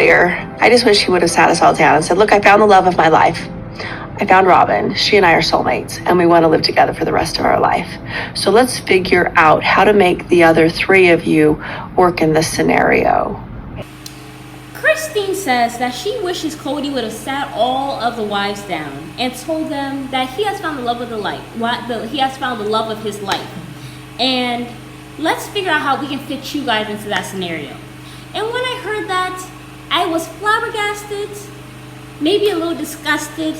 earlier, I just wish he would have sat us all down and said, look, I found the love of my life. I found Robin. She and I are soulmates, and we want to live together for the rest of our life. So let's figure out how to make the other three of you work in this scenario. Christine says that she wishes Kody would have sat all of the wives down and told them that he has found the love of he has found the love of his life. And let's figure out how we can fit you guys into that scenario. And when I heard that, I was flabbergasted, maybe a little disgusted,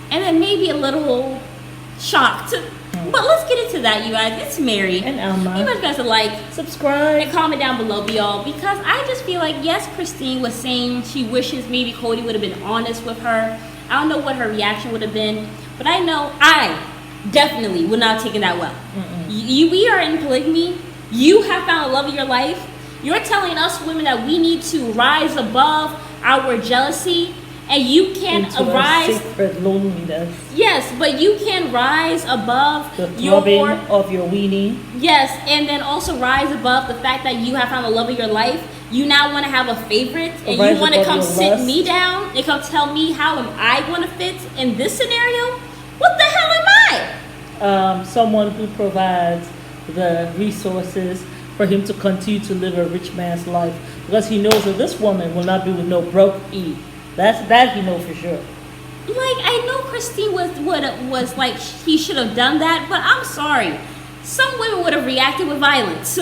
and then maybe a little shocked. But let's get into that, you guys. It's Mary. And Alma. You guys are like, subscribe, and comment down below, y'all. Because I just feel like, yes, Christine was saying she wishes maybe Kody would have been honest with her. I don't know what her reaction would have been. But I know I definitely would not have taken that well. We are in polygamy. You have found the love of your life. You're telling us women that we need to rise above our jealousy, and you can rise secret loneliness. Yes, but you can rise above the throbbing of your weenie. Yes, and then also rise above the fact that you have found the love of your life. You now want to have a favorite, and you want to come sit me down and come tell me how am I going to fit in this scenario? What the hell am I? Someone who provides the resources for him to continue to live a rich man's life, because he knows that this woman will not be with no broke E. That he knows for sure. Like, I know Christine was like he should have done that, but I'm sorry. Some women would have reacted with violence,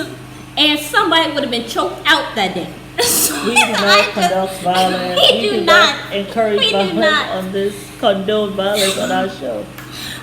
and somebody would have been choked out that day. We do not conduct violence. We do not encourage violence on this, condone violence on our show.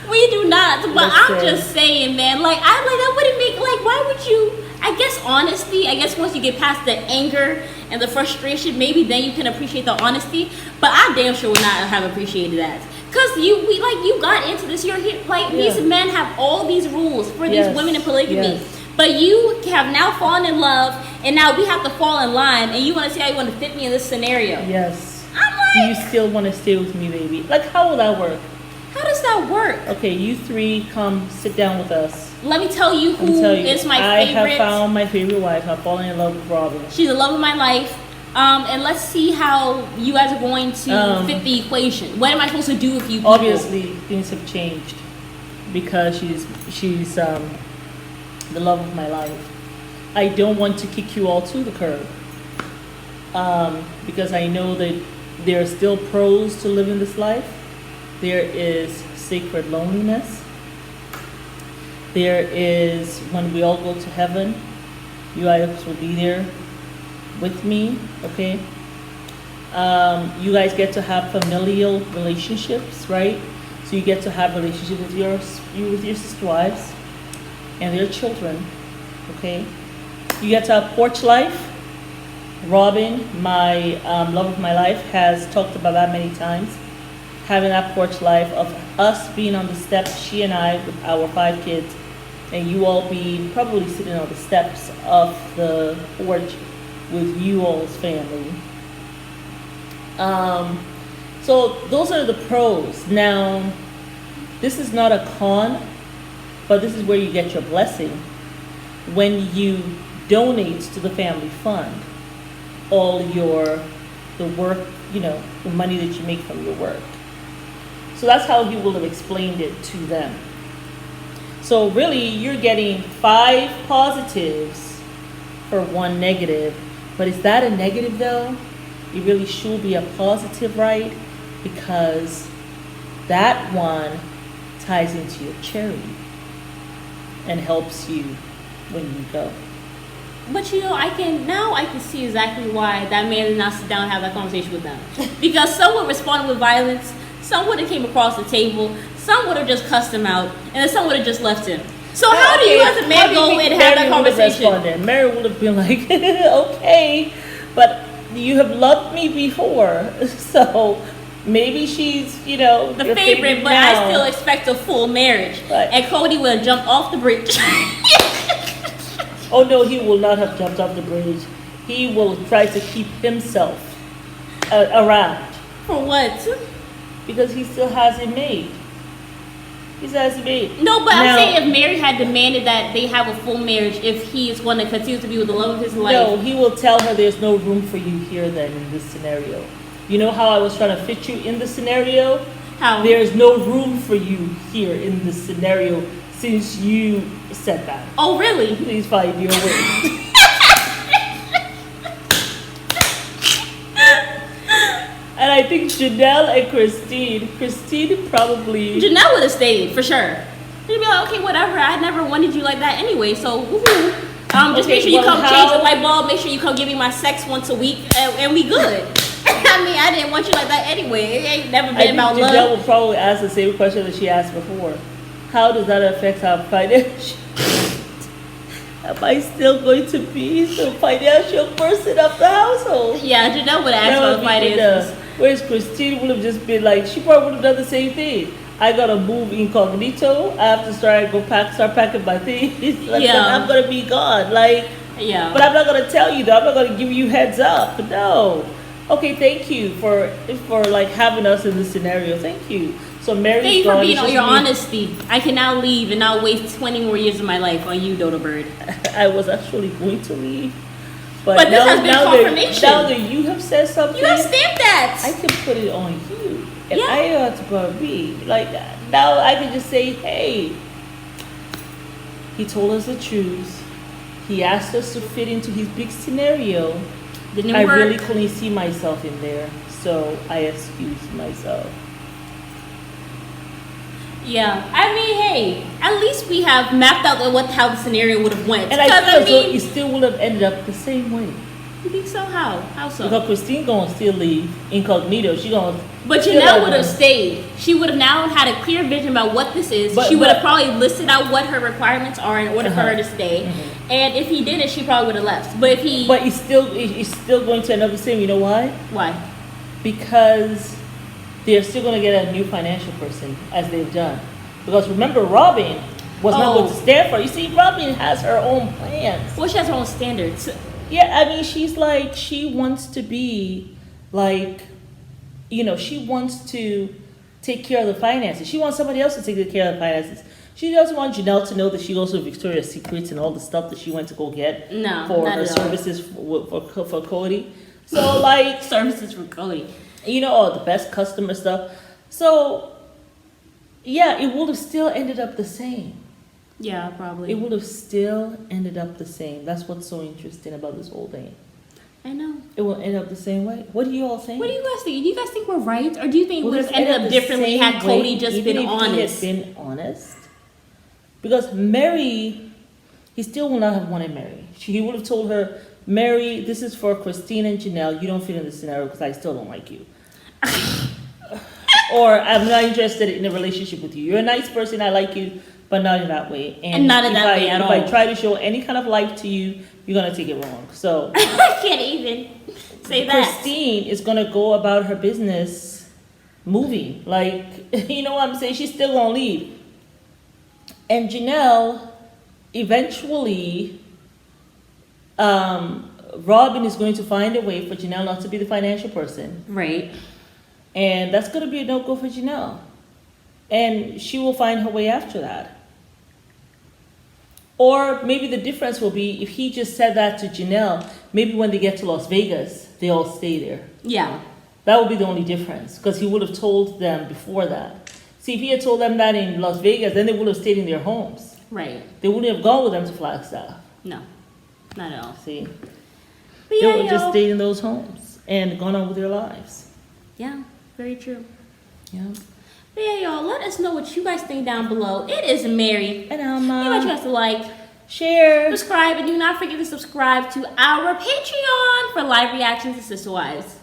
We do not, but I'm just saying, man, like, that wouldn't make, like, why would you, I guess honesty, I guess once you get past the anger and the frustration, maybe then you can appreciate the honesty, but I damn sure would not have appreciated that. Because you got into this, you're here, like, these men have all these rules for these women in polygamy, but you have now fallen in love, and now we have to fall in line, and you want to see how you want to fit me in this scenario. Yes. I'm like, do you still want to stay with me, baby? Like, how will that work? How does that work? Okay, you three come sit down with us. Let me tell you who is my favorite. I have found my favorite wife. I've fallen in love with Robin. She's the love of my life. And let's see how you guys are going to fit the equation. What am I supposed to do with you people? Obviously, things have changed because she's the love of my life. I don't want to kick you all to the curb because I know that there are still pros to living this life. There is sacred loneliness. There is when we all go to heaven, you guys will be there with me, okay? You guys get to have familial relationships, right? So you get to have relationship with your sister wives and their children, okay? You get to have porch life. Robin, my love of my life, has talked about that many times. Having that porch life of us being on the steps, she and I with our 5 kids, and you all be probably sitting on the steps of the porch with you all's family. So those are the pros. Now, this is not a con, but this is where you get your blessing. When you donate to the family fund all the work, the money that you make from your work. So that's how he will have explained it to them. So really, you're getting 5 positives for 1 negative. But is that a negative though? It really should be a positive, right? Because that one ties into your charity and helps you when you go. But I can see exactly why that man did not sit down and have that conversation with them. Because some would respond with violence, some would have came across the table, some would have just cussed him out, and then some would have just left him. So how do you as a man go in and have that conversation? Mary would have been like, okay, but you have loved me before, so maybe she's, the favorite, but now. I still expect a full marriage. Right. And Kody would have jumped off the bridge. Oh no, he will not have jumped off the bridge. He will try to keep himself around. For what? Because he still has it made. He says to me. No, but I'm Now- saying if Mary had demanded that they have a full marriage, if he is going to continue to be with the love of his life. No, he will tell her there's no room for you here then in this scenario. You know how I was trying to fit you in the scenario? How? There's no room for you here in this scenario since you said that. Oh, really? Please find your way. And I think Janelle and Christine probably. Janelle would have stayed, for sure. She'd be like, okay, whatever. I never wanted you like that anyway, so woohoo. Just Okay, make sure you well, come how- change the light bulb. Make sure you come give me my sex once a week, and we good. I mean, I didn't want you like that anyway. It ain't never I been think about Janelle love. will probably ask the same question that she asked before. How does that affect our financial? Am I still going to be the financial person of the household? Yeah, Janelle would ask That about would be finances. whereas Christine would have just been like, she probably would have done the same thing. I gotta move incognito. I have to start packing my things. Like, Yeah. I'm gonna be gone. Like, Yeah. but I'm not gonna tell you though. I'm not gonna give you heads up. No. Okay, thank you for like having us in this scenario. Thank you. So Mary's Thank you for gone. being It's on just your me. honesty. I can now leave and not waste 20 more years of my life on you, Dodo Bird. I was actually going to leave, but, But this now, has been now confirmation. That you have said something, You have stamped that. I can put it on you, and Yeah. I ought to go be like now. I can just say, hey, he told us the truth. He asked us to fit into his big scenario. Didn't I work. really couldn't see myself in there, so I excused myself. Yeah, I mean, hey, at least we have mapped out how the scenario would have went. And I Because feel as though it still would have ended up the same way. you think so? How so? Because Christine gonna still leave incognito. She gonna. But still Janelle have would have them. stayed. She would have now had a clear vision about what this is. But- She would have but- probably listed out what her requirements are in order for her to stay. And if he didn't, she probably would have left. But if he, But it's still going to end up the same. You know why? why? Because they're still going to get a new financial person as they've done. Because remember, Robin was not going to stand for it. You see, Robin has her own plans. Well, she has her own standards. Yeah, I mean, she's like, she wants to be like, she wants to take care of the finances. She wants somebody else to take care of the finances. She doesn't want Janelle to know that she goes to Victoria's Secrets and all the stuff that she went to go get No, for not her at all. services for Kody. So like, Services for Kody. all the best customer stuff. So yeah, it would have still ended up the same. Yeah, probably. It would have still ended up the same. That's what's so interesting about this whole thing. I know. It will end up the same way. What do you all think? What do you guys think? Do you guys think we're right, or do you think it Would would have it ended up the differently same had way, Kody just even been if honest? He had been honest. Because Mary, he still would not have wanted Mary. He would have told her, Mary, this is for Christine and Janelle. You don't fit in this scenario because I still don't like you. Or I'm not interested in a relationship with you. You're a nice person. I like you, but not in that way. And not in that way at if all. I try to show any kind of life to you, you're gonna take it wrong. So I can't even say that. Christine is gonna go about her business, moving. Like, you know what I'm saying? She's still gonna leave. And Janelle, eventually, Robin is going to find a way for Janelle not to be the financial person. Right. And that's going to be a no-go for Janelle. And she will find her way after that. Or maybe the difference will be if he just said that to Janelle, maybe when they get to Las Vegas, they all stay there. Yeah. That would be the only difference, because he would have told them before that. See, if he had told them that in Las Vegas, then they would have stayed in their homes. Right. They wouldn't have gone with them to Flagstaff. No. Not at all. See? But They yeah, would have just yo. stayed in those homes and gone on with their lives. Yeah. Very true. Yeah. But yeah, y'all, let us know what you guys think down below. It is Mary. And You want you guys to like, share. subscribe, and do not forget to subscribe to our Patreon for live reactions to Sister Wives.